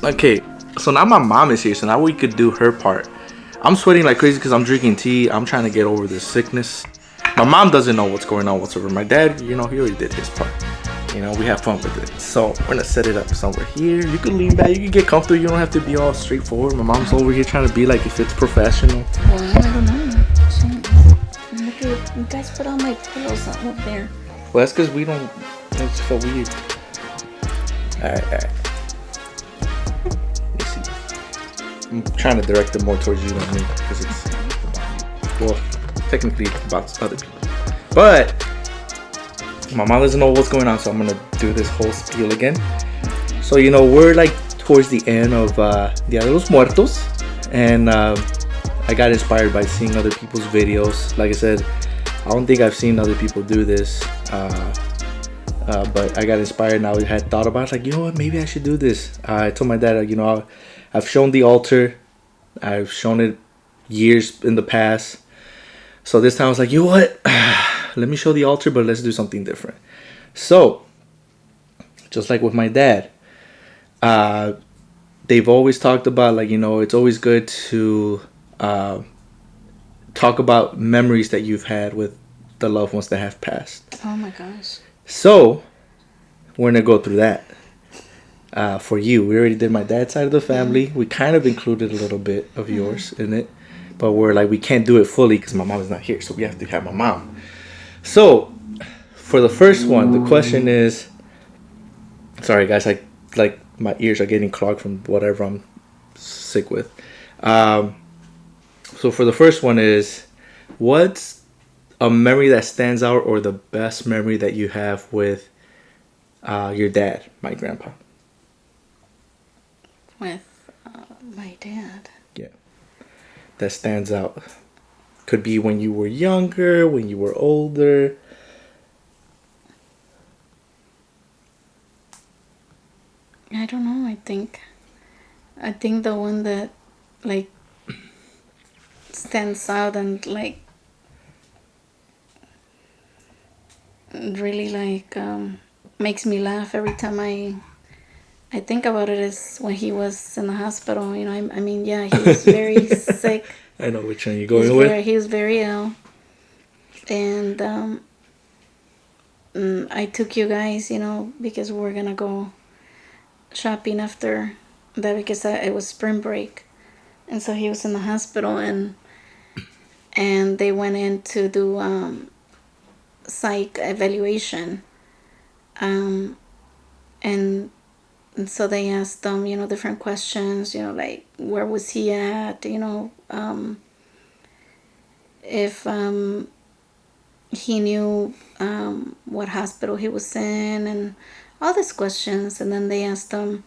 Okay, so now my mom is here, so now we could do her part. I'm sweating like crazy because I'm drinking tea. I'm trying to get over this sickness. My mom doesn't know what's going on whatsoever. My dad, he already did his part. We have fun with it. So we're gonna set it up somewhere here. You can lean back, you can get comfortable. You don't have to be all straightforward. My mom's over here trying to be like if it's professional. Well, I don't know. Shit. Look at you guys put all my pillows up there. Well, that's because we don't. That's for weird. Alright. Let me see. I'm trying to direct it more towards you than me because it's, well, technically about other people. But my mom doesn't know what's going on, so I'm gonna do this whole spiel again. So we're like towards the end of Dia de los Muertos, and I got inspired by seeing other people's videos. Like I said, I don't think I've seen other people do this, but I got inspired and I had thought about it, like, what, maybe I should do this. I told my dad, I've shown the altar, I've shown it years in the past, so this time I was like, what, let me show the altar, but let's do something different. So just like with my dad, they've always talked about, like, it's always good to talk about memories that you've had with the loved ones that have passed. Oh my gosh. So we're gonna go through that for you. We already did my dad's side of the family. We kind of included a little bit of yours in it, but we're like, we can't do it fully because my mom is not here, so we have to have my mom. So for the first one, the question is, sorry guys, like my ears are getting clogged from whatever I'm sick with. So for the first one is, what's a memory that stands out, or the best memory that you have with your dad, my grandpa? With my dad. Yeah. That stands out. Could be when you were younger, when you were older. I don't know. I think the one that like stands out and like really like makes me laugh every time I think about it is when he was in the hospital. I mean, yeah, he was very sick. I know which one you're going with. He was very ill, and I took you guys, because we're gonna go shopping after that because it was spring break, and so he was in the hospital, and they went in to do psych evaluation, and so they asked them, different questions, like where was he at, if he knew what hospital he was in, and all these questions. And then they asked them,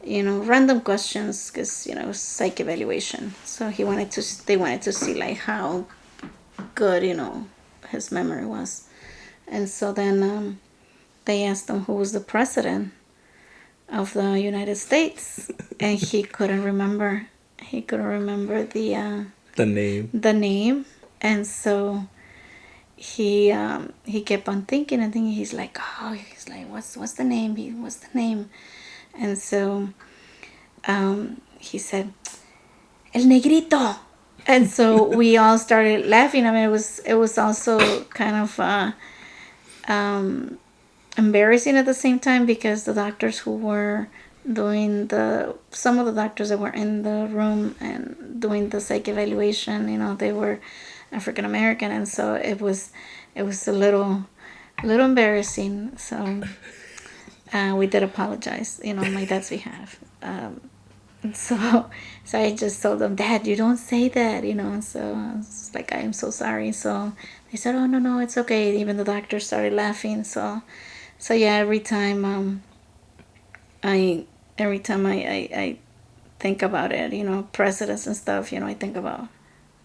random questions because it was psych evaluation. So they wanted to see like how good his memory was. And so then they asked him who was the president of the United States, and he couldn't remember. He couldn't remember the name, and so he kept on thinking and thinking. He's like, what's the name? What's the name? And so he said, El Negrito. And so we all started laughing. I mean, it was also kind of embarrassing at the same time because the doctors who were doing some of the doctors that were in the room and doing the psych evaluation, they were African American, and so it was a little embarrassing. So we did apologize, on my dad's behalf. So I just told them, Dad, you don't say that, So I was like, I am so sorry. So they said, oh, no, it's okay. Even the doctor started laughing. So yeah, every time I think about it, presidents and stuff, I think about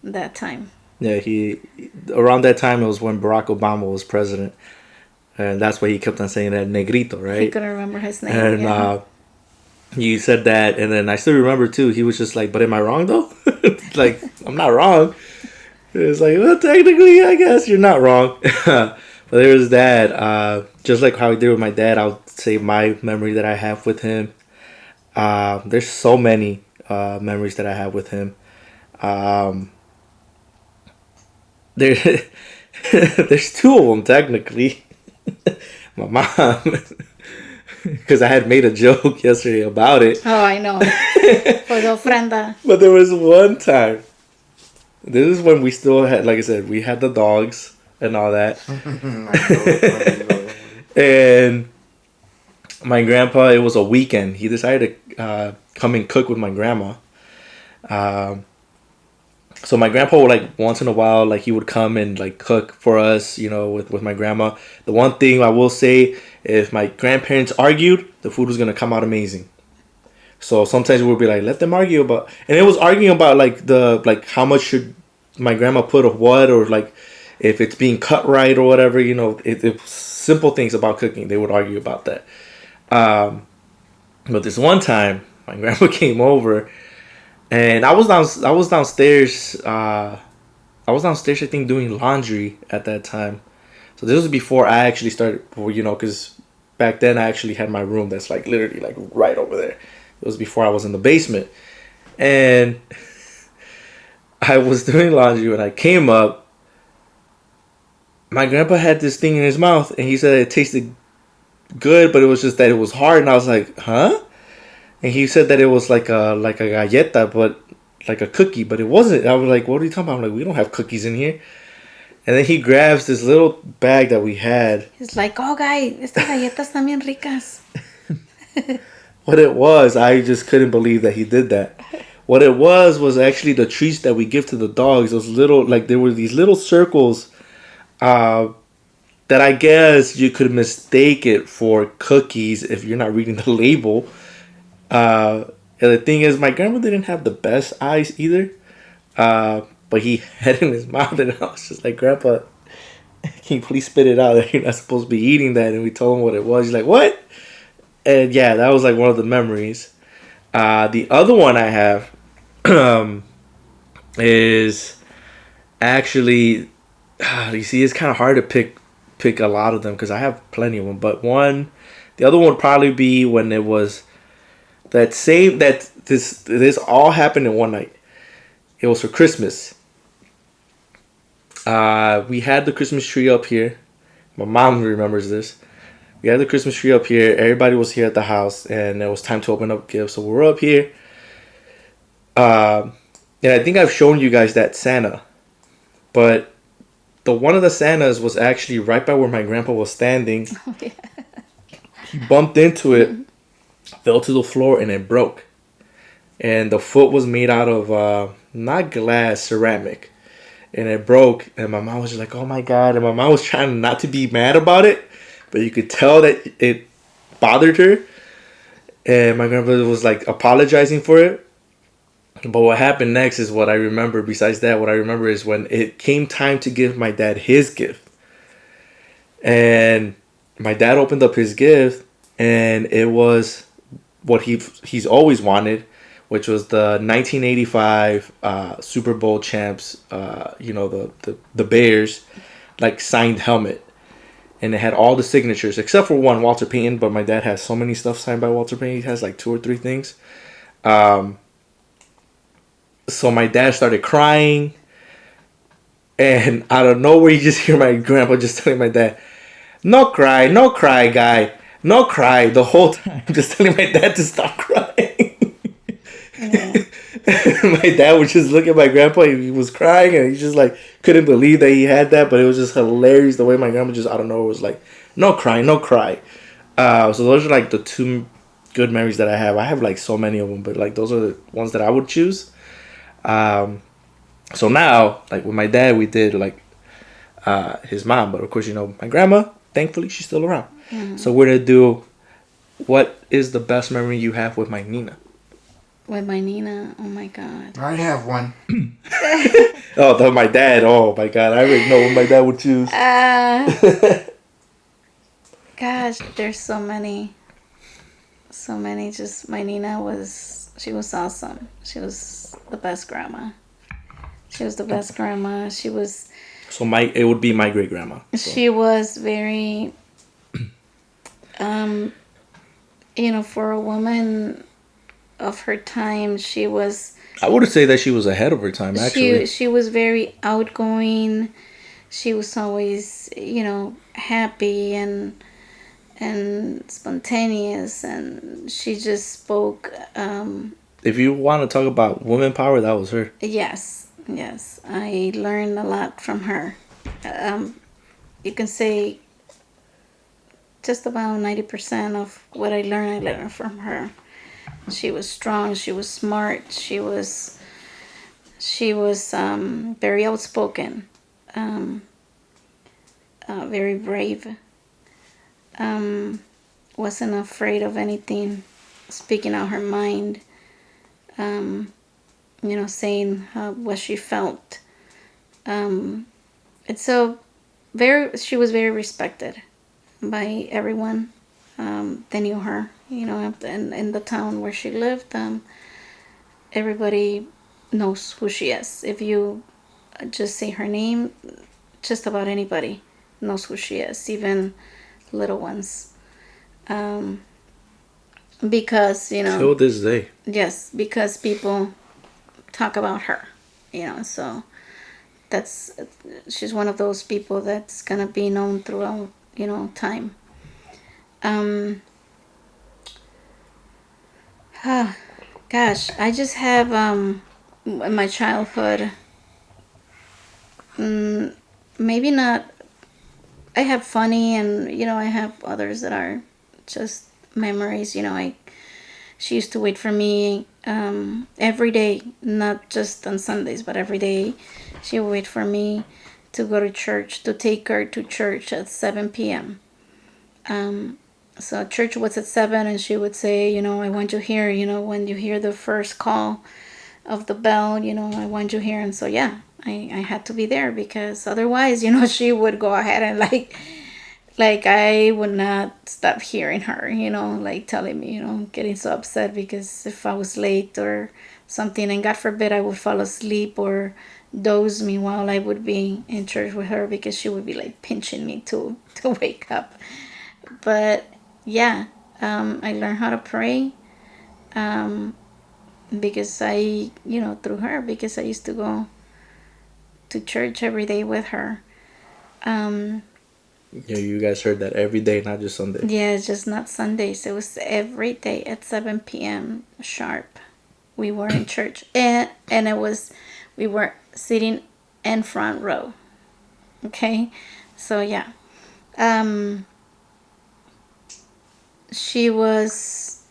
that time. Yeah, around that time it was when Barack Obama was president, and that's why he kept on saying that Negrito, right? He couldn't remember his name. And yeah. You said that, and then I still remember too. He was just like, "But am I wrong though?" Like, I'm not wrong. It's like, well, technically, I guess you're not wrong. But there was that. Just like how I did with my dad, I'll say my memory that I have with him. There's so many memories that I have with him. Um, there, there's two of them technically. My mom, because I had made a joke yesterday about it. Oh, I know. For the ofrenda. But there was one time. This is when we still had, like I said, we had the dogs and all that. And my grandpa, it was a weekend. He decided to come and cook with my grandma. Um, so my grandpa would, like, once in a while, like, he would come and, like, cook for us, with my grandma. The one thing I will say, if my grandparents argued, the food was going to come out amazing. So sometimes we'll be like, let them argue about, and it was arguing about like how much should my grandma put of what, or like if it's being cut right or whatever. It simple things about cooking. They would argue about that. But this one time, my grandma came over, and I was downstairs. I was downstairs, I think, doing laundry at that time. So this was before I actually started, because back then I actually had my room that's like literally like right over there. It was before I was in the basement. And I was doing laundry when I came up. My grandpa had this thing in his mouth, and he said it tasted good, but it was just that it was hard. And I was like, huh? And he said that it was like a galleta, but like a cookie, but it wasn't. I was like, what are you talking about? I'm like, we don't have cookies in here. And then he grabs this little bag that we had. He's like, oh, guy, estas galletas están bien ricas. What it was, I just couldn't believe that he did that. What it was actually the treats that we give to the dogs. Those little, like, there were these little circles that I guess you could mistake it for cookies if you're not reading the label. And the thing is, my grandma didn't have the best eyes either. But he had it in his mouth, and I was just like, Grandpa, can you please spit it out? You're not supposed to be eating that. And we told him what it was. He's like, what? And yeah, that was like one of the memories. The other one I have is actually, you see, it's kind of hard to pick a lot of them because I have plenty of them. But the other one would probably be when it was this all happened in one night. It was for Christmas. We had the Christmas tree up here. My mom remembers this. We had the Christmas tree up here. Everybody was here at the house, and it was time to open up gifts. So we're up here. And I think I've shown you guys that Santa. But one of the Santas was actually right by where my grandpa was standing. Oh, yeah. He bumped into it, fell to the floor, and it broke. And the foot was made out of, not glass, ceramic. And it broke, and my mom was just like, oh my God. And my mom was trying not to be mad about it, but you could tell that it bothered her. And my grandfather was like apologizing for it. But what happened next is what I remember. Besides that, what I remember is when it came time to give my dad his gift. And my dad opened up his gift, and it was what he's always wanted, which was the 1985 Super Bowl champs, the Bears, like, signed helmet. And it had all the signatures, except for one, Walter Payton, but my dad has so many stuff signed by Walter Payton. He has like 2 or 3 things. So my dad started crying. And out of nowhere, you just hear my grandpa just telling my dad, no cry, guy. No cry, the whole time. Just telling my dad to stop crying. Yeah. My dad would just look at my grandpa. He was crying, and he just like couldn't believe that he had that. But it was just hilarious the way my grandma just out of nowhere was like, "No cry, no cry." So those are like the 2 good memories that I have. I have like so many of them, but like those are the ones that I would choose. So now, like with my dad, we did like his mom, but of course, my grandma. Thankfully, she's still around. Mm-hmm. So we're gonna do. What is the best memory you have with my Nina? With my Nina, oh my God. I have one. My dad. Oh my God, I already know what my dad would choose. Gosh, there's so many. So many. Just my Nina she was awesome. She was the best grandma. She was the best grandma. She was. So it would be my great grandma. So. She was very, for a woman of her time. She was I would say that she was ahead of her time, actually. she was very outgoing. She was always, happy and spontaneous, and she just spoke. If you want to talk about woman power, that was her. Yes, yes, I learned a lot from her. Um, you can say just about 90% of what I learned from her. She was strong. She was smart. She was very outspoken, um, very brave. Um, wasn't afraid of anything, speaking out her mind. Um, saying what she felt. Um, it's so very. She was very respected by everyone. They knew her. In the town where she lived, everybody knows who she is. If you just say her name, just about anybody knows who she is, even little ones. Um, because Till this day. yes, because people talk about her. So that's she's one of those people that's gonna be known throughout time. Um, Gosh, I just have in my childhood. Mm, Maybe not. I have funny, and I have others that are just memories. I She used to wait for me every day, not just on Sundays, but every day. She would wait for me to go to church, to take her to church at 7 p.m. Um, so church was at 7, and she would say, I want you here, when you hear the first call of the bell, I want you here. And so, yeah, I had to be there because otherwise, she would go ahead and like I would not stop hearing her, like telling me, getting so upset because if I was late or something, and God forbid I would fall asleep or doze me while I would be in church with her, because she would be like pinching me to wake up. But yeah, I learned how to pray, um, because through her, because I used to go to church every day with her. Um, Yeah, you guys heard that every day, not just Sunday. Yeah, it's just not Sundays. It was every day at 7 p.m. sharp. We were in church. And we were sitting in front row. Okay? So, yeah. Um, she was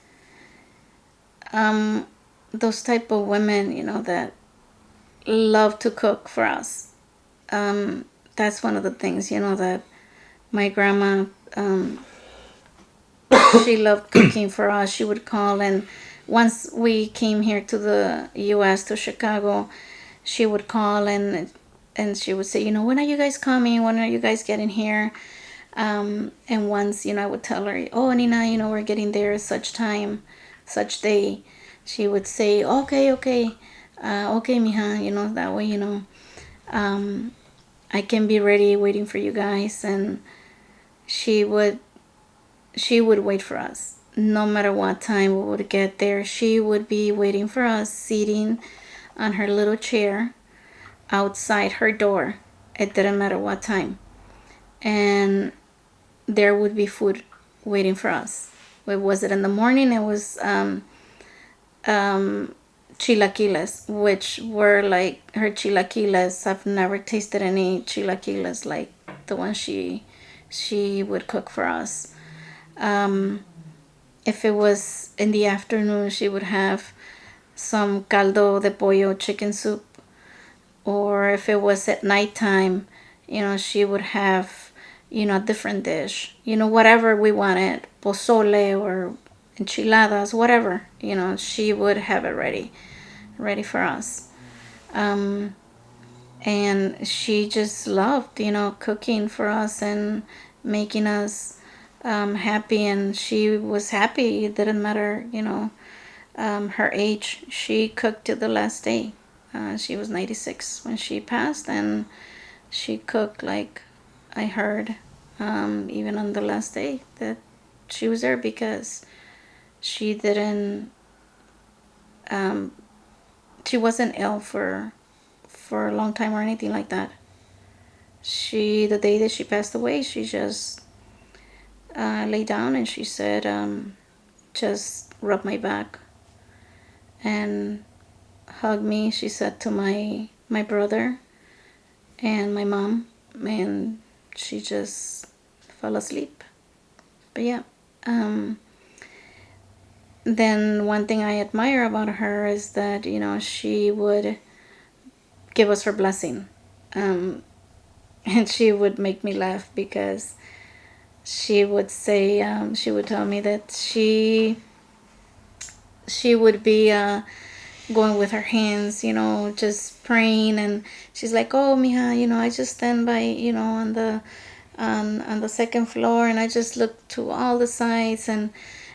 um, those type of women, that love to cook for us. Um, that's one of the things, that my grandma, um, she loved cooking for us. She would call, and once we came here to the U.S., to Chicago, she would call, and she would say, when are you guys coming? When are you guys getting here? And once, I would tell her, oh, Nina, we're getting there such time, such day. She would say, okay, okay, okay, mija, that way, um, I can be ready waiting for you guys. And she would she would wait for us. No matter what time we would get there, she would be waiting for us, sitting on her little chair outside her door. It didn't matter what time. And there would be food waiting for us. Was it in the morning? It was chilaquiles, which were like her chilaquiles. I've never tasted any chilaquiles like the one she would cook for us. Um, if it was in the afternoon, she would have some caldo de pollo, chicken soup. Or if it was at nighttime, she would have, a different dish. Whatever we wanted, pozole or enchiladas, whatever, she would have it ready for us. Um, and she just loved, cooking for us and making us happy. And she was happy. It didn't matter, her age. She cooked to the last day. She was 96 when she passed, and she cooked like I heard, even on the last day that she was there, because she didn't she wasn't ill for a long time or anything like that. The day that she passed away, she just lay down and she said, just rub my back and hug me. She said to my brother and my mom, and she just fell asleep. But yeah, then one thing I admire about her is that she would give us her blessing, and she would make me laugh because she would say, she would tell me that she would be going with her hands, just praying, and she's like, "Oh, mija, I just stand by, on the second floor, and I just look to all the sides, and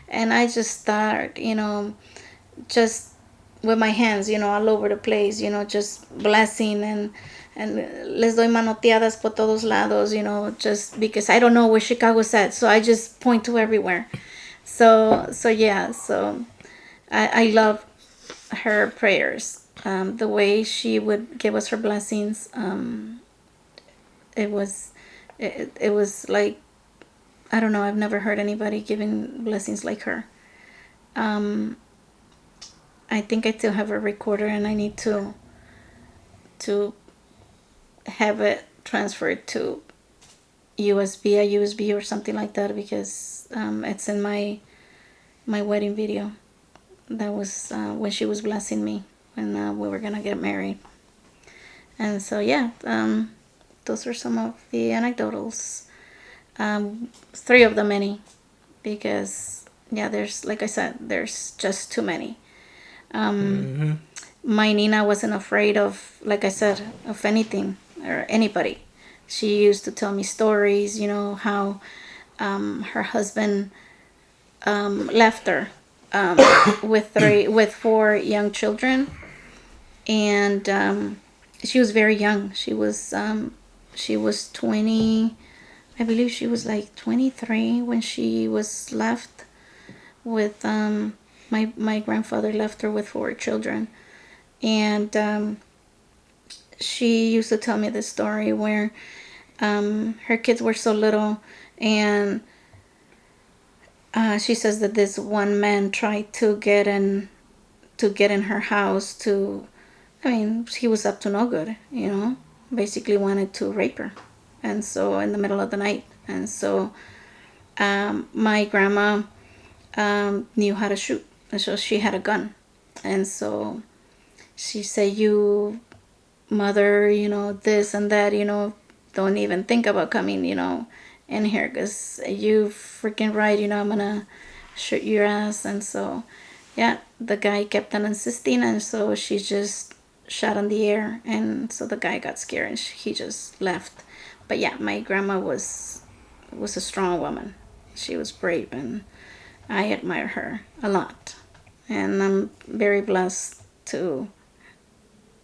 I just start, just with my hands, all over the place, just blessing and les doy manoteadas por todos lados, just because I don't know where Chicago's at, so I just point to everywhere." So yeah, so I love her prayers. The way she would give us her blessings, it was it was like, I don't know, I've never heard anybody giving blessings like her. I think I still have a recorder, and I need to have it transferred to a USB or something like that, because it's in my wedding video. That was when she was blessing me when we were gonna get married. And so yeah, those are some of the anecdotals. Three of the many, because yeah, there's, like I said, there's just too many. My Nina wasn't afraid of, like I said, of anything or anybody. She used to tell me stories, how her husband left her with four young children, and she was very young. She was 20. I believe she was like 23 when she was left with my grandfather left her with four children, and she used to tell me this story where her kids were so little, and she says that this one man tried to get in her house to, I mean, he was up to no good, basically wanted to rape her, and so in the middle of the night, and so my grandma knew how to shoot, and so she had a gun, and so she said, "You mother, this and that, don't even think about coming, in here, because you freaking right, I'm gonna shoot your ass." And so yeah, the guy kept on insisting, and so she just shot in the air, and so the guy got scared, and he just left. But yeah, my grandma was a strong woman. She was brave, and I admire her a lot, and I'm very blessed to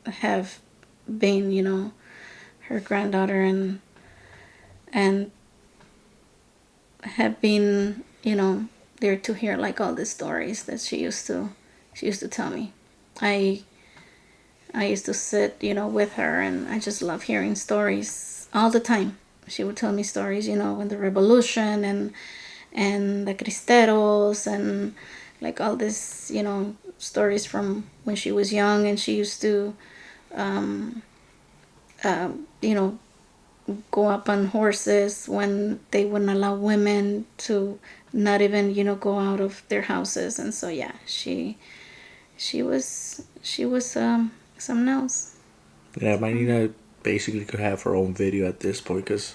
have been, her granddaughter, and have been, there to hear like all the stories that she used to tell me. I used to sit, with her, and I just love hearing stories all the time. She would tell me stories, in the revolution, and the cristeros, and like all this, stories from when she was young, and she used to you know, go up on horses when they wouldn't allow women to not even, go out of their houses. And so yeah, she was something else. Yeah, my Nina basically could have her own video at this point because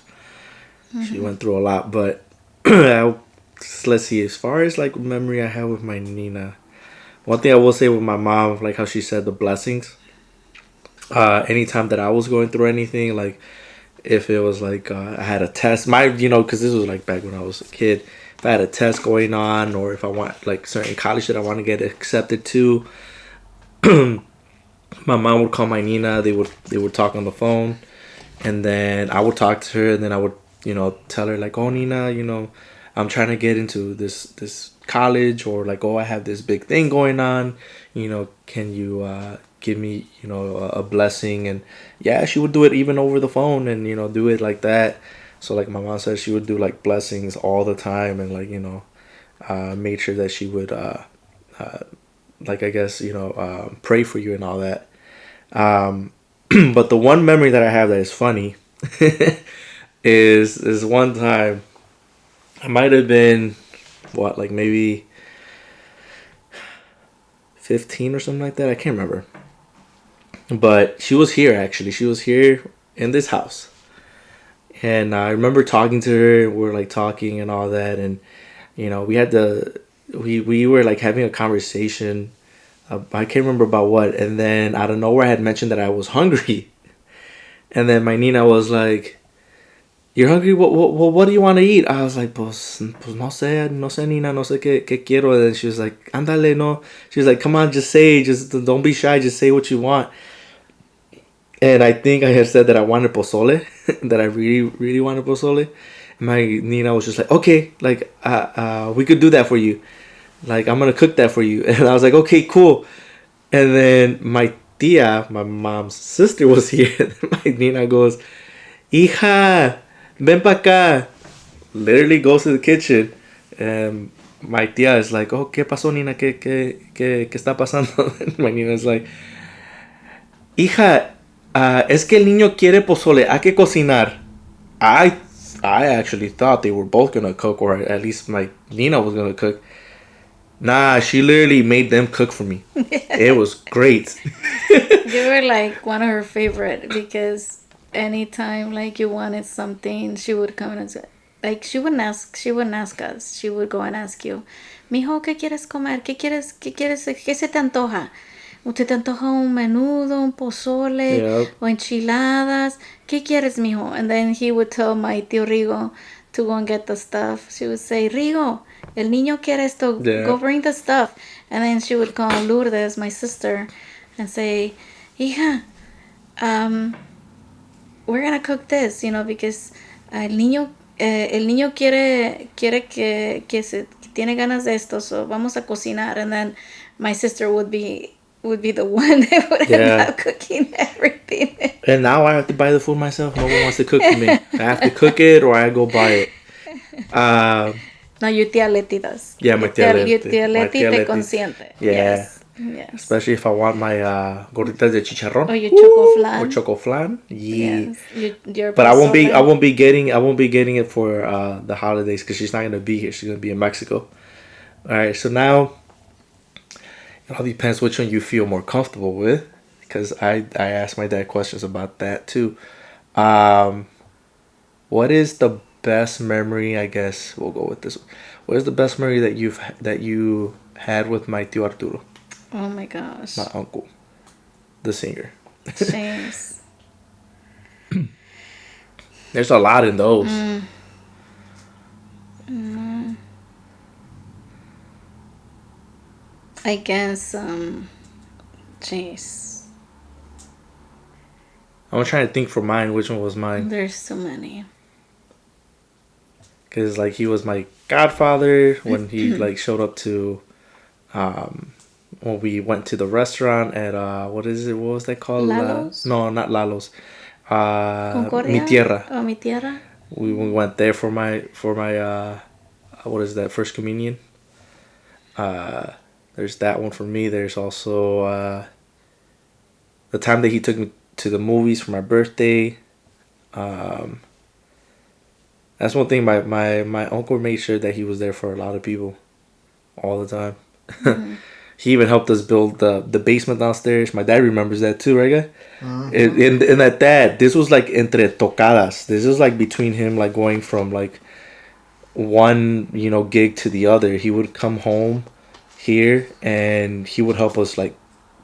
she went through a lot. But let's see, as far as like memory I have with my Nina, one thing I will say with my mom, like how she said the blessings. Anytime that I was going through anything, like if it was like I had a test, because this was like back when I was a kid. If I had a test going on, or if I want like certain college that I want to get accepted to, my mom would call my Nina. They would talk on the phone, and then I would talk to her, and then I would tell her like, "Oh, Nina, I'm trying to get into this college, or like, oh, I have this big thing going on, can you give me a blessing? And yeah, she would do it even over the phone, and do it like that. So like my mom said, she would do like blessings all the time, and like made sure that she would uh, like, I guess, pray for you and all that. um, but the one memory that I have that is funny is one time, I might have been, what, like maybe 15 or something like that. I can't remember. But she was here, actually. She was here in this house. And I remember talking to her. We were like talking and all that. And, we had we were like having a conversation. I can't remember about what. And then out of nowhere, I had mentioned that I was hungry. And then my Nina was like, "You're hungry? What do you want to eat?" I was like, pues no sé, Nina, no sé qué quiero. And then she was like, "Ándale, no." She was like, "Come on, just say, just don't be shy, just say what you want." And I think I had said that I wanted pozole, that I really, really wanted pozole. My Nina was just like, "Okay, like, we could do that for you. Like, I'm gonna cook that for you." And I was like, "Okay, cool." And then my tia, my mom's sister, was here. My Nina goes, "Hija, ven pa acá." Literally goes to the kitchen. And my tia is like, "Oh, ¿qué pasó, Nina? ¿Qué está pasando?" And my Nina is like, "Hija, es que el niño quiere pozole. Hay que cocinar." I I actually thought they were both gonna cook, or at least my Nina was gonna cook. Nah, she literally made them cook for me. It was great. You were like one of her favorite because anytime like you wanted something, she would come and say, like she wouldn't ask us. She would go and ask you, "Mijo, ¿qué quieres comer? ¿Qué se te antoja? ¿Usted te antoja un menudo, un pozole Yep. o enchiladas? ¿Qué quieres, mijo?" And then he would tell my tío Rigo to go and get the stuff. She would say, "Rigo, el niño quiere esto. Yeah. Go bring the stuff." And then she would call Lourdes, my sister, and say, "Hija, we're gonna cook this, because el niño quiere que tiene ganas de esto, so vamos a cocinar." And then my sister would be the one that would end up cooking everything. And now I have to buy the food myself. No one wants to cook for me. I have to cook it, or I go buy it. No, your tía Leti does. Yeah, my tía Leti. Your tía My Leti tía te Leti. consiente. Yeah. Yes. Especially if I want my gorditas de chicharrón. Or your choco flan. Or choco flan. Yeah. Yes. Your But I won't be getting it for the holidays, because she's not gonna be here. She's gonna be in Mexico. All right. So now it all depends which one you feel more comfortable with, because I asked my dad questions about that too. What is the best memory? I guess we'll go with this one. What is the best memory that you had with my tío Arturo? Oh my gosh. My uncle, the singer. James. There's a lot in those. I guess, jeez. I'm trying to think for mine. Which one was mine? There's so many. Because like he was my godfather when he like showed up to, when we went to the restaurant at what was that called? Lalo's? No, not Lalo's. Concordia? Mi Tierra. Oh, Mi Tierra. We went there for my what is that, first communion. There's that one for me. There's also the time that he took me to the movies for my birthday. That's one thing. My uncle made sure that he was there for a lot of people, all the time. Mm-hmm. He even helped us build the basement downstairs. My dad remembers that too, right, guy? Mm-hmm. And at that, this was like entre tocadas. This is like between him, like going from like one gig to the other. He would come home here and he would help us like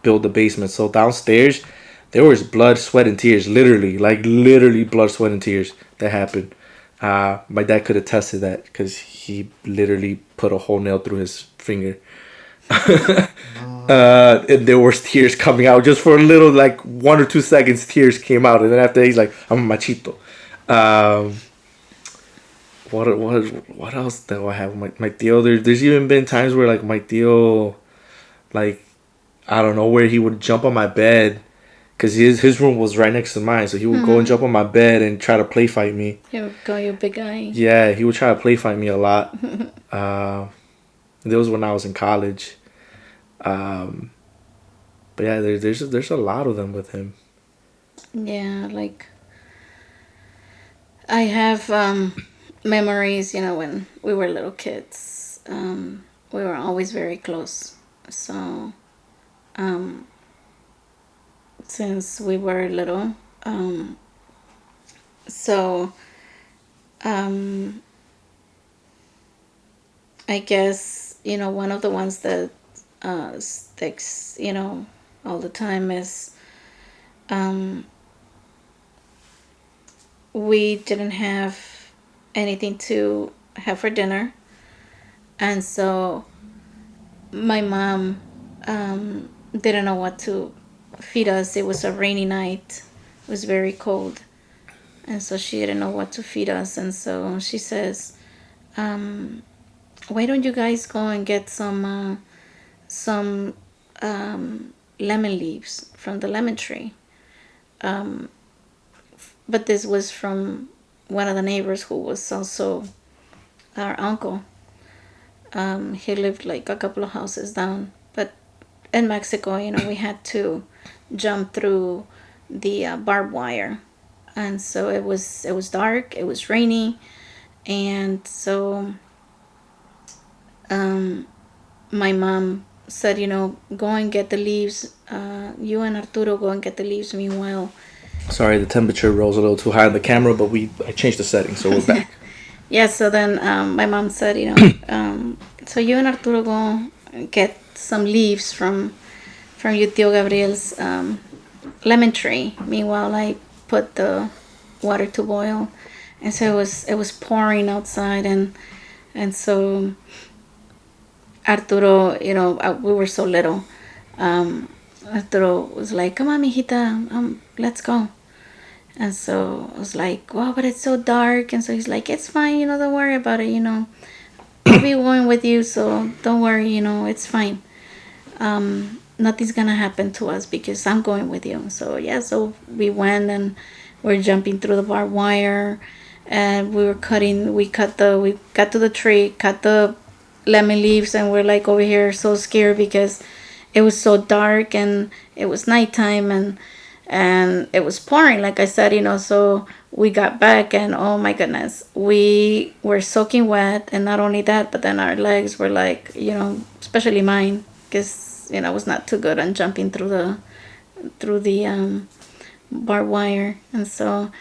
build the basement. So downstairs, there was blood, sweat, and tears. Literally blood, sweat, and tears that happened. My dad could attest to that because he literally put a whole nail through his finger. And there was tears coming out just for a little, like 1 or 2 seconds. Tears came out, and then after he's like, "I'm machito." what else do I have? My tío. There's even been times where like my tío, like I don't know where he would jump on my bed, cause his room was right next to mine, so he would go and jump on my bed and try to play fight me. You go, you big guy. Yeah, he would try to play fight me a lot. That was when I was in college. But yeah, there's a lot of them with him. Yeah, like I have memories, when we were little kids. We were always very close. So, since we were little, so um, I guess one of the ones that sticks, all the time is um, we didn't have anything to have for dinner, and so my mom didn't know what to feed us. It was a rainy night. It was very cold, and so she didn't know what to feed us. And so she says, "Why don't you guys go and get some lemon leaves from the lemon tree?" But this was from one of the neighbors who was also our uncle. He lived like a couple of houses down. But in Mexico, we had to jump through the barbed wire, and so it was dark. It was rainy, and so my mom said, go and get the leaves. You and Arturo go and get the leaves. Meanwhile, Sorry, the temperature rose a little too high on the camera, but I changed the settings, so we're back. yeah. So then my mom said, so you and Arturo go get some leaves from your tío Gabriel's lemon tree. Meanwhile, I put the water to boil, and so it was pouring outside, and so Arturo, we were so little. Arturo was like, "Come on, mijita, let's go." And so I was like, "Wow, but it's so dark." And so he's like, "It's fine, don't worry about it, I'll be going with you, so don't worry, it's fine. Nothing's gonna happen to us because I'm going with you." So yeah, so we went and we're jumping through the barbed wire, and we got to the tree, cut the lemon leaves, and we're like over here so scared because it was so dark and it was nighttime, and it was pouring, like I said, so we got back, and oh my goodness, we were soaking wet. And not only that, but then our legs were like, especially mine, because I was not too good on jumping through the barbed wire, and so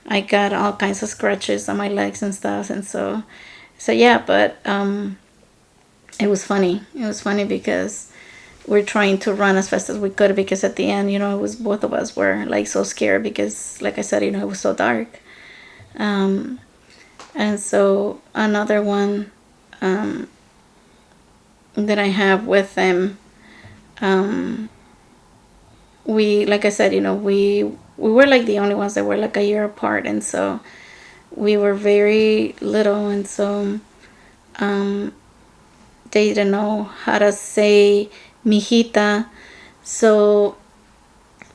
I got all kinds of scratches on my legs and stuff. And so yeah, but it was funny. It was funny because we're trying to run as fast as we could, because at the end, it was both of us were like so scared because, like I said, it was so dark. And so another one that I have with them, we, like I said, we were like the only ones that were like a year apart, and so we were very little, and so they didn't know how to say mijita. So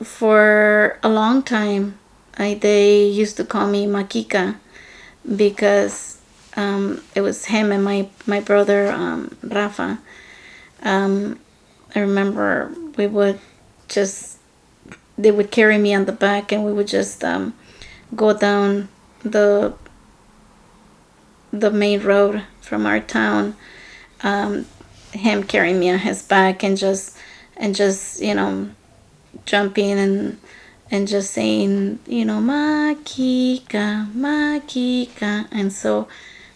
for a long time, they used to call me Makika, because it was him and my brother Rafa. I remember they would carry me on the back, and we would just go down the main road from our town, him carrying me on his back, and just jumping and just saying, Makika, Makika. And so,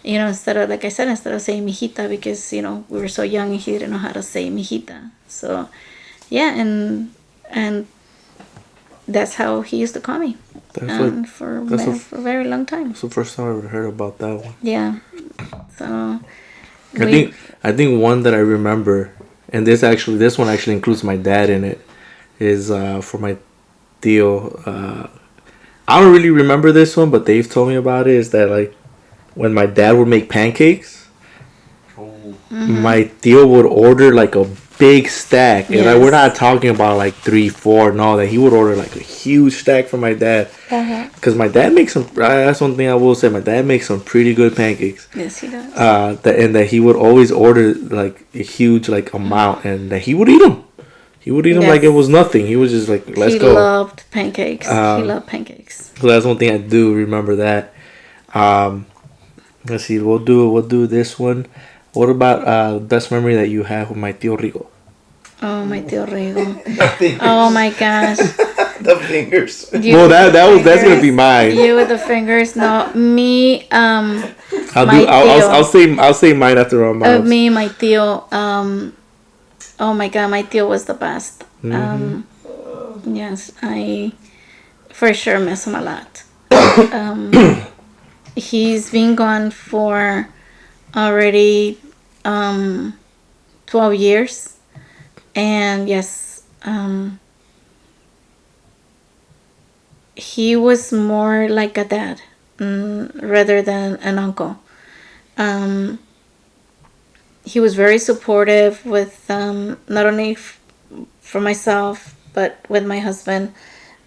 instead of, like I said, instead of saying mijita, because we were so young and he didn't know how to say mijita. So yeah, and that's how he used to call me. For a very long time. That's the first time I ever heard about that one. Yeah. So I think one that I remember, and this one actually includes my dad in it, is for my tío. I don't really remember this one, but Dave told me about it. Is that like when my dad would make pancakes, Mm-hmm. my tío would order like a big stack, and we're not Yes. talking about like 3, 4. No, that he would order like a huge stack for my dad, Uh-huh. because my dad makes some. That's one thing I will say. My dad makes some pretty good pancakes. Yes, he does. And that he would always order like a huge like amount, and that he would eat them. He would eat them like it was Yes. nothing. He was just like, let's He go. loved pancakes. He loved pancakes. So that's one thing I do remember that. Um, let's see. We'll do this one. What about best memory that you have with my tío Rico? Oh, my tío Rigo. The fingers. Oh my gosh. The fingers. You Well, with the that's gonna be fingers. mine. You with the fingers. No, me. I'll My do. tío. I'll say mine after our mouths. Me, my tío. Oh my god, my tío was the best. Yes, I for sure miss him a lot. Um, he's been gone for already 12 years, and yes, he was more like a dad, rather than an uncle. Um, he was very supportive with, not only for myself but with my husband.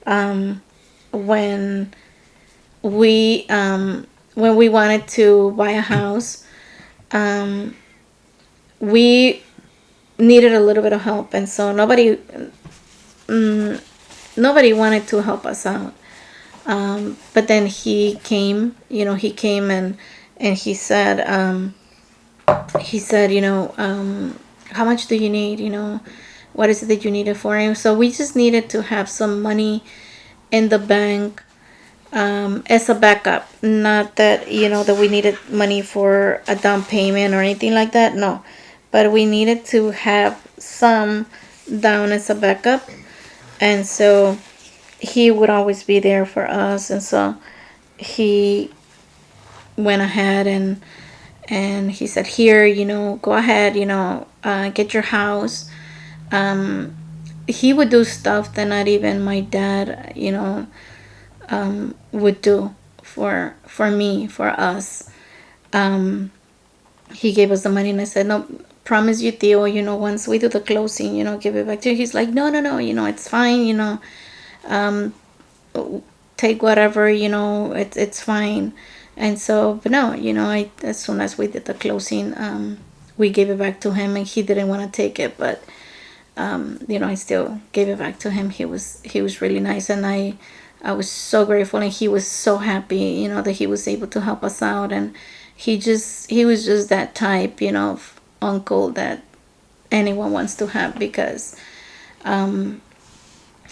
Um, when when we wanted to buy a house, we needed a little bit of help, and so nobody wanted to help us out. But then he came, and he said, how much do you need? What is it that you need it for? And so we just needed to have some money in the bank, as a backup. Not that, that we needed money for a down payment or anything like that. No, but we needed to have some down as a backup. And so he would always be there for us. And so he went ahead and he said, here, go ahead, get your house. He would do stuff that not even my dad, would do for me, for us. He gave us the money, and I said, no, promise you, tío, once we do the closing, give it back to you. He's like, no, it's fine, take whatever, it's fine. And so, but no, as soon as we did the closing, we gave it back to him, and he didn't want to take it, but I still gave it back to him. He was really nice, and I was so grateful, and he was so happy, that he was able to help us out. And he was just that type, of uncle that anyone wants to have, because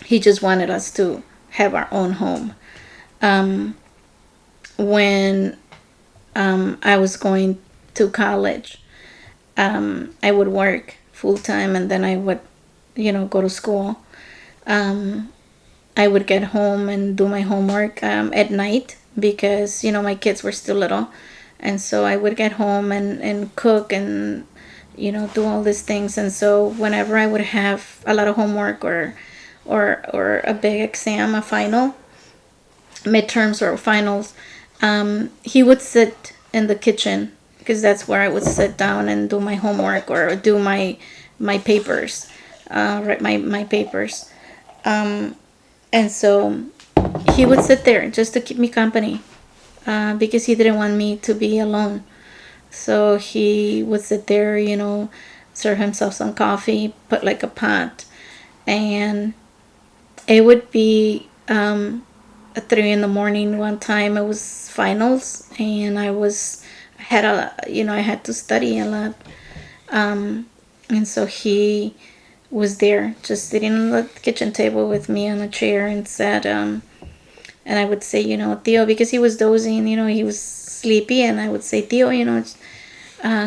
he just wanted us to have our own home. When I was going to college, I would work full time, and then I would, go to school. I would get home and do my homework at night, because my kids were still little, and so I would get home and cook and do all these things. And so whenever I would have a lot of homework or a big exam, a final, midterms or finals, he would sit in the kitchen, because that's where I would sit down and do my homework or do my papers, write my papers. And so he would sit there just to keep me company, because he didn't want me to be alone. So he would sit there, serve himself some coffee, put like a pot, and it would be at 3 in the morning. One time it was finals, and I had to study a lot, and so he was there just sitting on the kitchen table with me on a chair, and said, and I would say, tío, because he was dozing, he was sleepy, and I would say, tío,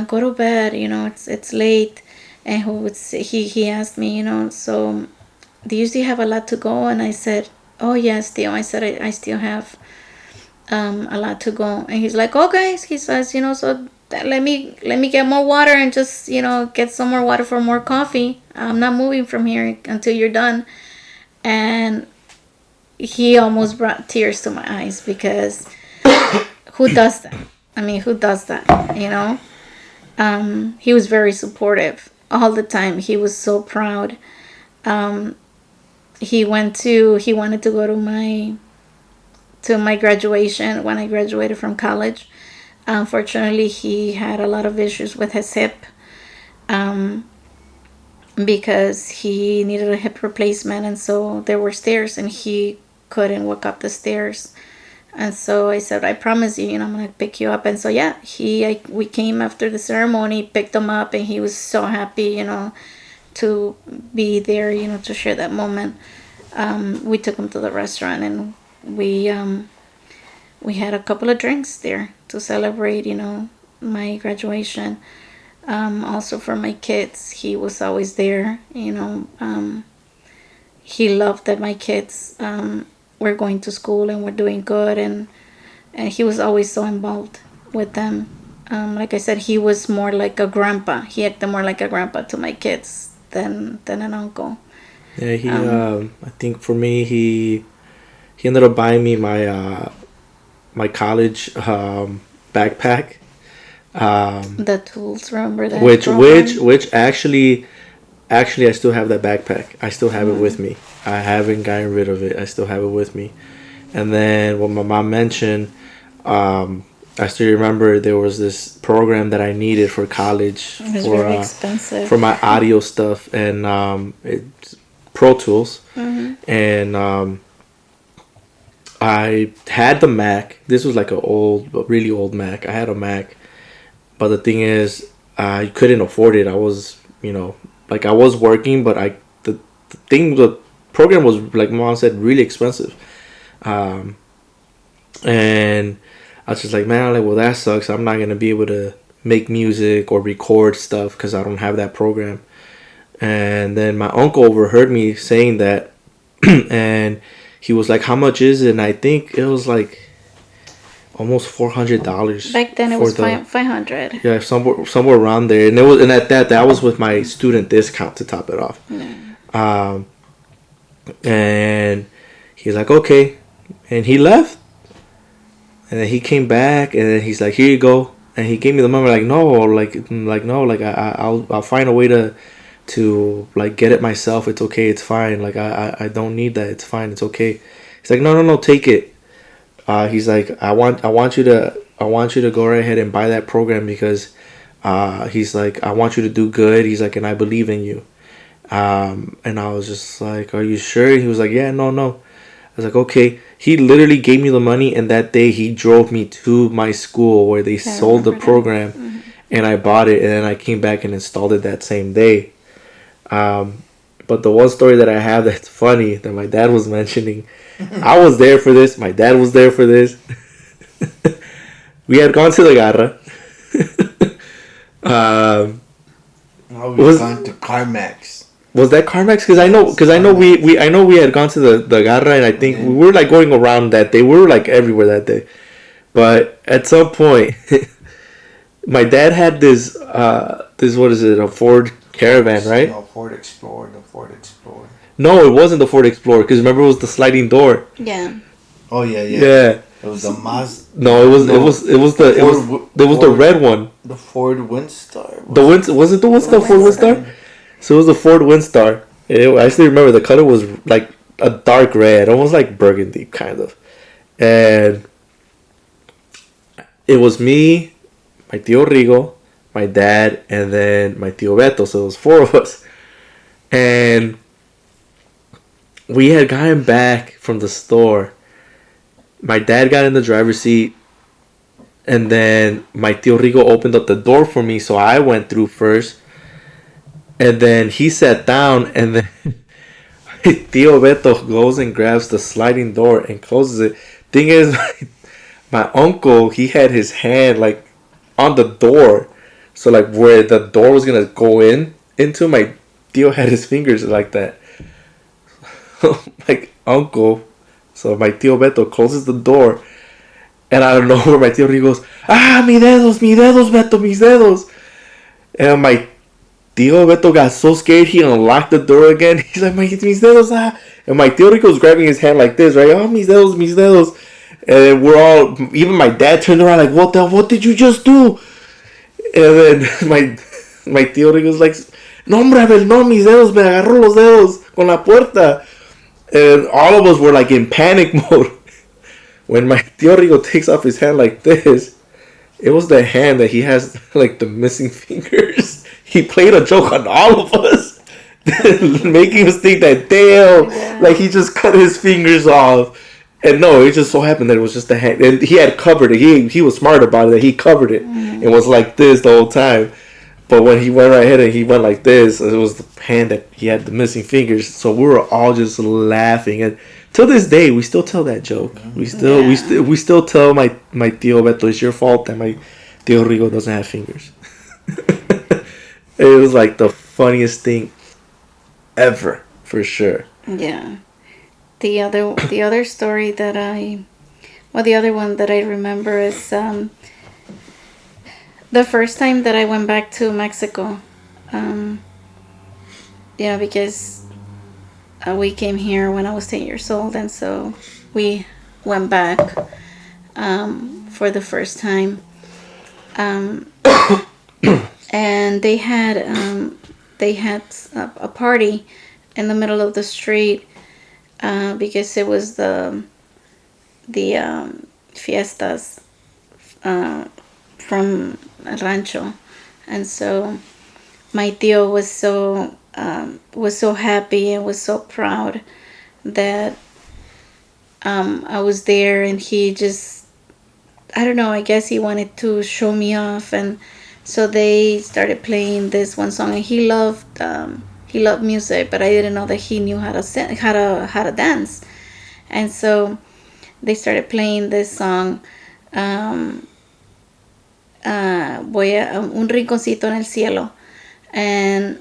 go to bed, it's late. And he asked me, so do you still have a lot to go? And I said, oh yes, tío. I said, I still have a lot to go. And he's like, okay. He says, so let me get more water, and just get some more water for more coffee. I'm not moving from here until you're done. And he almost brought tears to my eyes, because who does that? I mean, who does that, you know? He was very supportive all the time. He was so proud. Um, he wanted to go to my graduation when I graduated from college. Unfortunately, he had a lot of issues with his hip, um, because he needed a hip replacement, and so there were stairs, and he couldn't walk up the stairs. And so I said, I promise you, I'm gonna pick you up. And so yeah, we came after the ceremony, picked him up, and he was so happy, to be there, to share that moment. We took him to the restaurant, and we had a couple of drinks there to celebrate, my graduation. Also for my kids, he was always there. He loved that my kids were going to school and were doing good, and he was always so involved with them. Like I said, he was more like a grandpa. He acted more like a grandpa to my kids than an uncle. Yeah, I think for me, he ended up buying me my college backpack. The tools, remember that? Which actually I still have that backpack. I still have it with me. I haven't gotten rid of it. I still have it with me. And then what my mom mentioned, I still remember there was this program that I needed for college. It was very expensive for my audio stuff, and it's Pro Tools. Mm-hmm. And I had the Mac. This was like a really old Mac. I had a Mac, but the thing is, I couldn't afford it. I was, I was working, but the program was, like Mom said, really expensive. And I was just like, man, well, that sucks. I'm not gonna be able to make music or record stuff because I don't have that program. And then my uncle overheard me saying that, and he was like, how much is it? And I think it was like almost $400. Back then it was $500. Yeah, somewhere around there. And at that was with my student discount to top it off. Yeah. And he's like, okay. And he left. And then he came back, and then he's like, here you go. And he gave me the money. I'll find a way to like get it myself. It's okay. It's fine. Like, I don't need that. It's fine. It's okay. He's like, no, take it. He's like, I want you to go right ahead and buy that program because, he's like, I want you to do good. He's like, and I believe in you. And I was just like, are you sure? He was like, yeah, no. I was like, okay. He literally gave me the money, and that day he drove me to my school where they sold the program. Mm-hmm. And I bought it, and then I came back and installed it that same day. But the one story that I have that's funny that my dad was mentioning, I was there for this. My dad was there for this. We had gone to the Garra. We've gone to CarMax. Was that CarMax? Because I know we had gone to the Garra, and I think we were like going around that day. We were like everywhere that day. But at some point, my dad had this what is it, a Ford Caravan, right? No, Ford Explorer. No, it wasn't the Ford Explorer, because remember it was the sliding door. Yeah. Oh yeah. Yeah. It was the Mazda. No, it was the red one. The Ford Windstar. Was it the Ford Windstar? So it was the Ford Windstar. I still remember the color was like a dark red, almost like burgundy, kind of. And it was me, my tío Rigo, my dad, and then my tío Beto. So it was 4 of us. And we had gotten back from the store. My dad got in the driver's seat. And then my tío Rigo opened up the door for me, so I went through first. And then he sat down, and then Tío Beto goes and grabs the sliding door and closes it. Thing is, my uncle, he had his hand like on the door, so like where the door was gonna go into, my tío had his fingers like that. Like uncle, so my tío Beto closes the door, and I don't know where my tío Rigo goes, mis dedos, Beto, mis dedos, and my Tío Beto got so scared he unlocked the door again. He's like, mis dedos, ah. And my tío Rico's grabbing his hand like this, right? Oh, mis dedos. And we're all, even my dad turned around like, what did you just do? And then my tío Rigo's like, no hombre, Abel, no, mis dedos, me agarró los dedos con la puerta. And all of us were like in panic mode. When my tío Rigo takes off his hand like this, it was the hand that he has like the missing fingers. He played a joke on all of us. Making us think that damn, like he just cut his fingers off. And no, it just so happened that it was just the hand, and he had covered it. He was smart about it. He covered it. It was like this the whole time. But when he went right ahead and he went like this, it was the hand that he had the missing fingers. So we were all just laughing, and till this day we still tell that joke. We still tell my tío Beto, it's your fault that my tío Rigo doesn't have fingers. It was like the funniest thing ever, for sure. Yeah. The other story that the other one that I remember is the first time that I went back to Mexico. Because we came here when I was 10 years old, and so we went back for the first time. And they had a party in the middle of the street. Because it was the fiestas from Rancho, and so my tío was so happy and was so proud that I was there, and he just, I don't know, I guess he wanted to show me off, and so they started playing this one song, and he loved music, but I didn't know that he knew how to sing, how to dance, and so they started playing this song, voy a un rinconcito en el cielo, and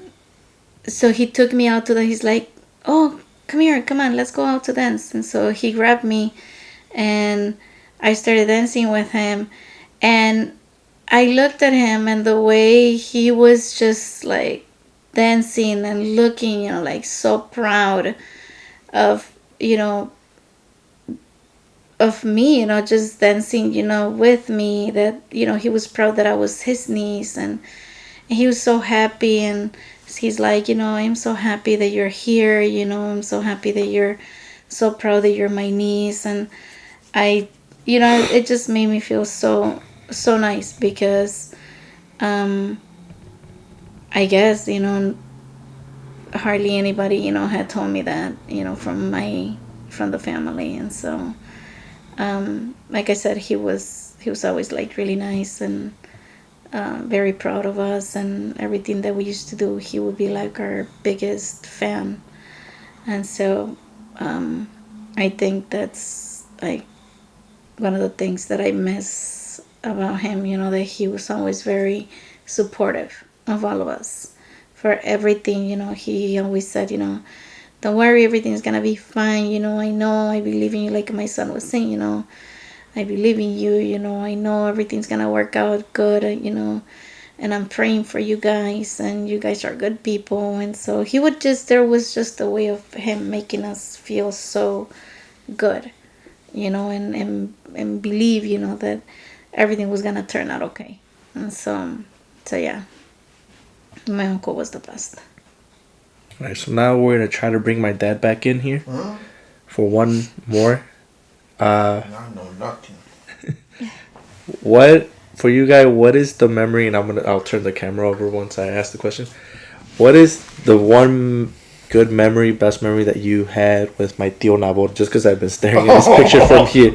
so he took me out he's like, oh, come here, come on, let's go out to dance, and so he grabbed me, and I started dancing with him, and I looked at him, and the way he was just like dancing and looking, like so proud of, of me, just dancing, with me, that, he was proud that I was his niece, and he was so happy, and he's like, I'm so happy that you're here, I'm so happy that you're so proud that you're my niece, and it just made me feel so nice, because I guess, hardly anybody, had told me that, from the family. And so, like I said, he was always like really nice, and very proud of us, and everything that we used to do, he would be like our biggest fan. And so, I think that's like one of the things that I miss about him, that he was always very supportive of all of us for everything. He always said, don't worry, everything's gonna be fine, I believe in you, like my son was saying, I believe in you, I know everything's gonna work out good, and I'm praying for you guys, and you guys are good people. And so there was just a way of him making us feel so good, and believe, that everything was gonna turn out okay. And so yeah, my uncle was the best. All right, so now we're gonna try to bring my dad back in here for one more. I know nothing. What for you guys? What is the memory? And I'll turn the camera over once I ask the question. What is the one good memory, best memory that you had with my tío Nabor? Just because I've been staring at this picture from here.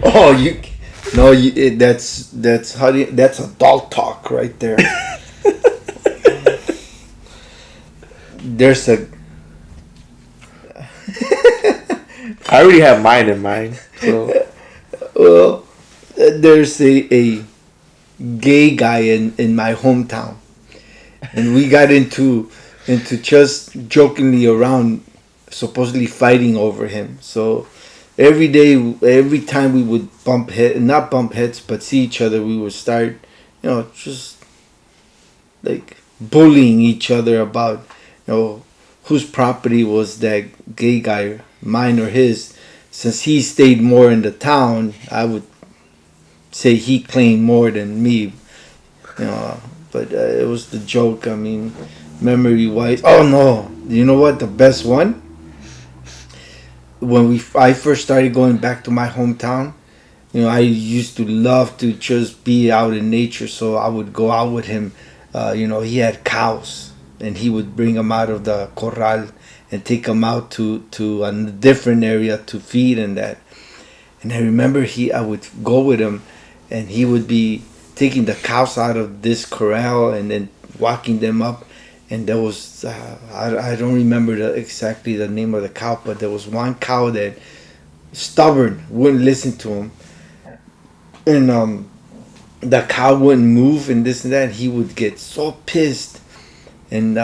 That's adult talk right there. There's a. I already have mine in mind. So. Well, there's a gay guy in my hometown, and we got into just jokingly around, supposedly fighting over him. So every time we would not bump heads, but see each other, we would start, just like bullying each other about, whose property was that gay guy, mine or his. Since he stayed more in the town, I would say he claimed more than me, but it was the joke. I mean, memory wise. Oh no, you know what? The best one when I first started going back to my hometown. I used to love to just be out in nature, so I would go out with him. He had cows, and he would bring them out of the corral and take them out to a different area to feed and that. And I remember I would go with him, and he would be taking the cows out of this corral and then walking them up. And there was I don't remember exactly the name of the cow, but there was one cow that stubborn, wouldn't listen to him, and the cow wouldn't move and this and that. And he would get so pissed, and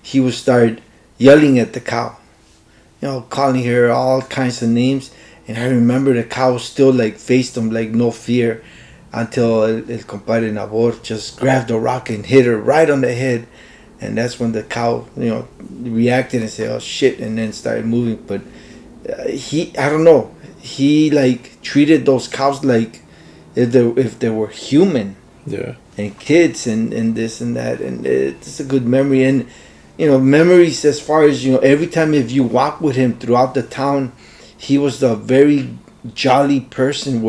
he would start yelling at the cow, calling her all kinds of names. And I remember the cow still faced him like no fear, until el compadre Nabor just grabbed a rock and hit her right on the head. And that's when the cow, reacted and said, "Oh shit," and then started moving. But I don't know, he treated those cows like if they were human, Yeah. and kids and this and that. And it's a good memory. And memories as far as every time if you walk with him throughout the town, he was a very jolly person.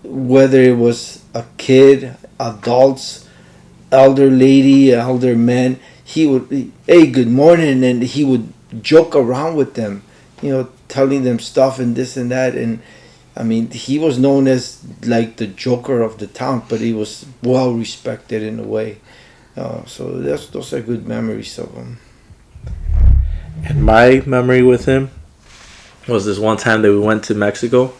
Whether it was a kid, adults, elder lady, elder man, he would, hey, good morning, and he would joke around with them, telling them stuff and this and that. And I mean, he was known as like the joker of the town, but he was well respected in a way. So those are good memories of him. And my memory with him was this one time that we went to Mexico.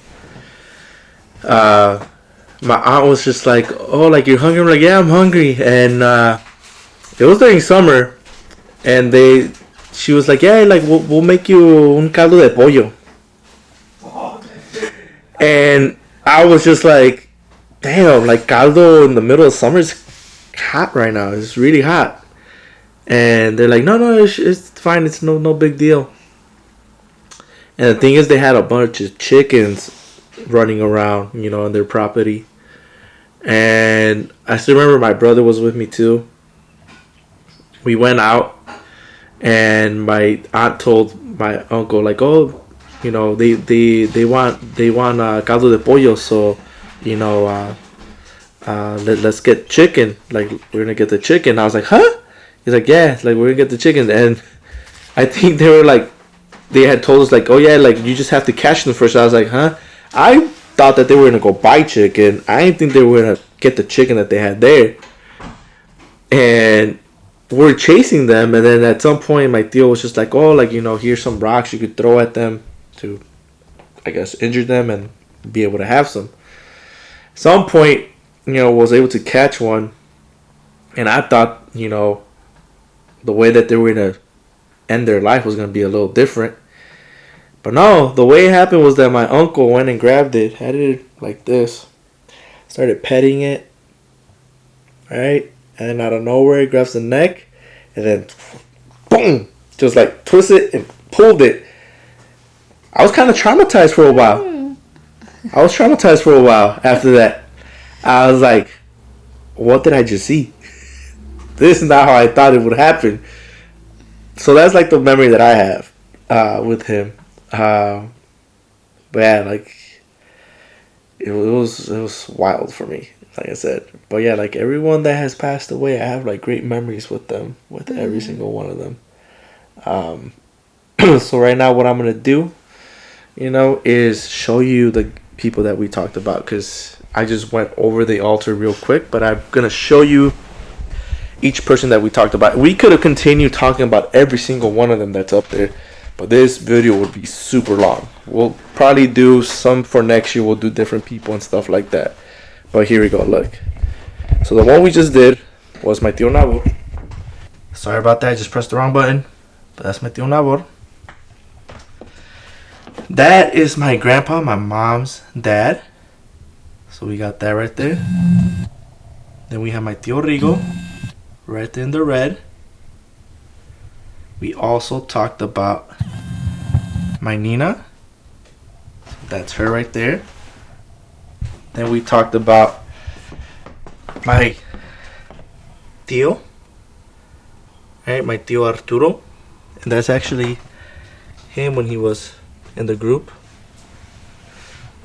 My aunt was just like, "Oh, like you're hungry?" I'm like, "Yeah, I'm hungry." And it was during summer, and she was like, "Yeah, like we'll make you un caldo de pollo." And I was just like, "Damn, like caldo in the middle of summer is hot right now. It's really hot." And they're like, "No, it's fine. It's no big deal." And the thing is, they had a bunch of chickens running around, on their property. And I still remember my brother was with me too. We went out, and my aunt told my uncle like, "Oh, they want caldo de pollo, so let's get chicken. Like we're gonna get the chicken." I was like, "Huh?" He's like, "Yeah, like we're gonna get the chicken." And I think they had told us like, "Oh yeah, like you just have to catch them first." I was like, "Huh?" I thought that they were gonna go buy chicken. I didn't think they were gonna get the chicken that they had there. And we're chasing them, and then at some point my tío was just like, "Oh, like here's some rocks you could throw at them to, I guess, injure them and be able to have some." Some point, was able to catch one, and I thought, the way that they were gonna end their life was gonna be a little different. But no, the way it happened was that my uncle went and grabbed it, had it like this, started petting it, right? And then out of nowhere, he grabs the neck, and then, boom, just like twist it and pulled it. I was kind of traumatized for a while. After that. I was like, what did I just see? This is not how I thought it would happen. So that's like the memory that I have with him. But yeah, like it was wild for me, like I said. But yeah, like everyone that has passed away, I have like great memories with them, with every single one of them. So right now, what I'm gonna do, is show you the people that we talked about, because I just went over the altar real quick, but I'm gonna show you each person that we talked about. We could have continued talking about every single one of them that's up there, but this video would be super long. We'll probably do some for next year. We'll do different people and stuff like that. But here we go, look. So the one we just did was my tío Nabor. Sorry about that, I just pressed the wrong button. But that's my tío Nabor. That is my grandpa, my mom's dad. So we got that right there. Then we have my tío Rigo, right there in the red. We also talked about my Nina. That's her right there. Then we talked about my tío, right? My tío Arturo, and that's actually him when he was in the group.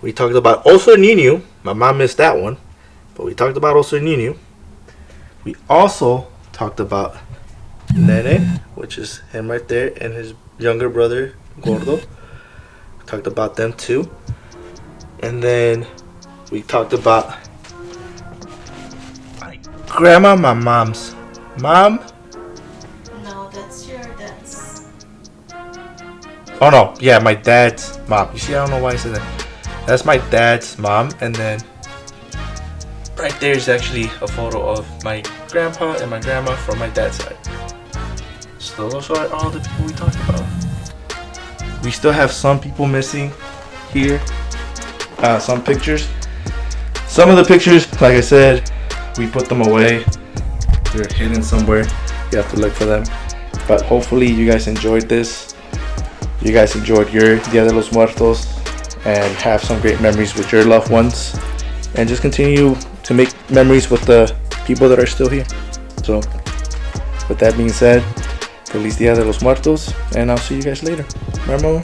We talked about Oso Niño. My mom missed that one, but we talked about Oso Niño. We also talked about Nene, which is him right there, and his younger brother Gordo. We talked about them too. And then we talked about my grandma, my mom's mom. No, that's your dad's. Oh no, yeah, my dad's mom. You see, I don't know why I said that. That's my dad's mom, and then right there is actually a photo of my grandpa and my grandma from my dad's side. So those are all the people we talked about. We still have some people missing here. Some pictures. Some of the pictures, like I said, we put them away. They're hidden somewhere. You have to look for them. But hopefully you guys enjoyed this. You guys enjoyed your Dia de los Muertos and have some great memories with your loved ones. And just continue to make memories with the people that are still here. So, with that being said, Feliz Dia de los Muertos, and I'll see you guys later. Bye, Mama.